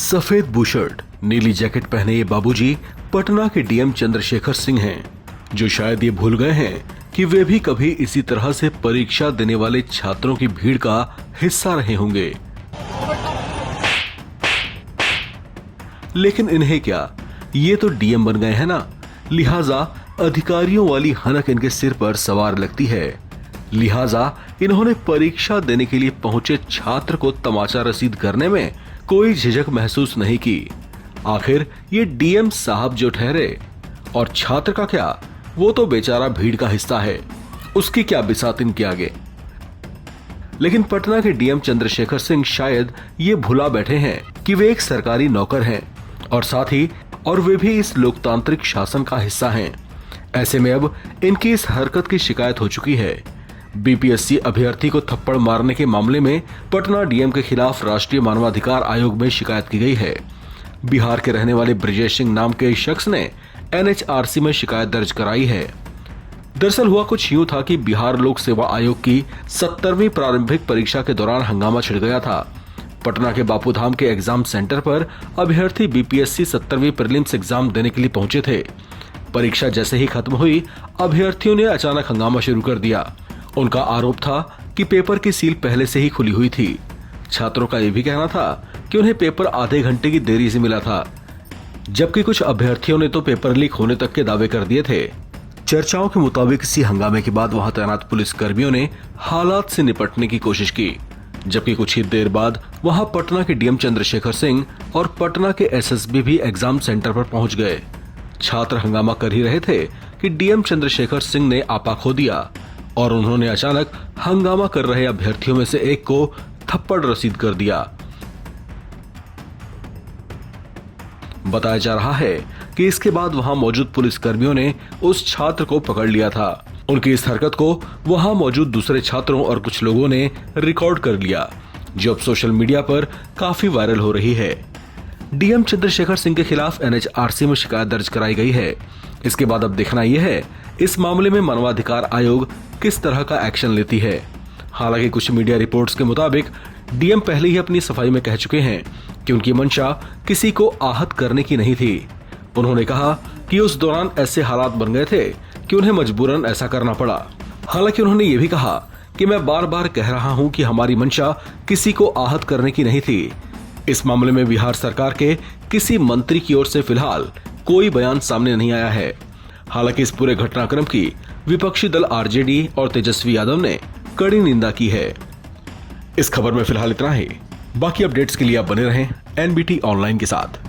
सफेद बुशर्ट नीली जैकेट पहने ये बाबूजी पटना के डीएम चंद्रशेखर सिंह हैं, जो शायद ये भूल गए हैं कि वे भी कभी इसी तरह से परीक्षा देने वाले छात्रों की भीड़ का हिस्सा रहे होंगे। लेकिन इन्हें क्या, ये तो डीएम बन गए हैं ना, लिहाजा अधिकारियों वाली हनक इनके सिर पर सवार लगती है। लिहाजा इन्होंने परीक्षा देने के लिए पहुंचे छात्र को तमाचा रसीद करने में कोई झिझक महसूस नहीं की। आखिर ये डीएम साहब जो ठहरे, और छात्र का क्या, वो तो बेचारा भीड़ का हिस्सा है, उसकी क्या बिसात इनके आगे। लेकिन पटना के डीएम चंद्रशेखर सिंह शायद ये भुला बैठे हैं कि वे एक सरकारी नौकर हैं और साथ ही वे भी इस लोकतांत्रिक शासन का हिस्सा हैं। ऐसे में अब इनकी इस हरकत की शिकायत हो चुकी है। बीपीएससी अभ्यर्थी को थप्पड़ मारने के मामले में पटना डीएम के खिलाफ राष्ट्रीय मानवाधिकार आयोग में शिकायत की गई है। बिहार के रहने वाले ब्रिजेश सिंह नाम के शख्स ने एनएचआरसी में शिकायत दर्ज कराई है। दरअसल हुआ कुछ यूं था कि बिहार लोक सेवा आयोग की 70वीं प्रारंभिक परीक्षा के दौरान हंगामा छिड़ गया था। पटना के बापूधाम के एग्जाम सेंटर पर अभ्यर्थी बीपीएससी 70वीं प्रीलिम्स एग्जाम देने के लिए पहुंचे थे। परीक्षा जैसे ही खत्म हुई, अभ्यर्थियों ने अचानक हंगामा शुरू कर दिया। उनका आरोप था कि पेपर की सील पहले से ही खुली हुई थी। छात्रों का यह भी कहना था कि उन्हें पेपर आधे घंटे की देरी से मिला था, जबकि कुछ अभ्यर्थियों ने तो पेपर लीक होने तक के दावे कर दिए थे। चर्चाओं के मुताबिक इसी हंगामे के बाद वहां तैनात पुलिस कर्मियों ने हालात से निपटने की कोशिश की, जबकि कुछ ही देर बाद वहां पटना के डीएम चंद्रशेखर सिंह और पटना के एसएसबी भी एग्जाम सेंटर पर पहुंच गए। छात्र हंगामा कर ही रहे थे कि डीएम चंद्रशेखर सिंह ने आपा खो दिया और उन्होंने अचानक हंगामा कर रहे अभ्यर्थियों में से एक को थप्पड़ रसीद कर दिया। बताया जा रहा है कि इसके बाद वहां मौजूद पुलिस कर्मियों ने उस छात्र को पकड़ लिया था। उनकी इस हरकत को वहां मौजूद दूसरे छात्रों और कुछ लोगों ने रिकॉर्ड कर लिया, जो अब सोशल मीडिया पर काफी वायरल हो रही है। डीएम चंद्रशेखर सिंह के खिलाफ एनएचआरसी में शिकायत दर्ज कराई गई है। इसके बाद अब देखना यह है इस मामले में मानवाधिकार आयोग किस तरह का एक्शन लेती है। हालांकि कुछ मीडिया रिपोर्ट्स के मुताबिक डीएम पहले ही अपनी सफाई में कह चुके हैं कि उनकी मंशा किसी को आहत करने की नहीं थी। उन्होंने कहा कि उस दौरान ऐसे हालात बन गए थे कि उन्हें मजबूरन ऐसा करना पड़ा। हालांकि उन्होंने ये भी कहा कि मैं बार बार कह रहा हूं कि हमारी मंशा किसी को आहत करने की नहीं थी। इस मामले में बिहार सरकार के किसी मंत्री की ओर से फिलहाल कोई बयान सामने नहीं आया है। हालांकि इस पूरे घटनाक्रम की विपक्षी दल आरजेडी और तेजस्वी यादव ने कड़ी निंदा की है। इस खबर में फिलहाल इतना ही। बाकी अपडेट्स के लिए आप बने रहें एनबीटी ऑनलाइन के साथ।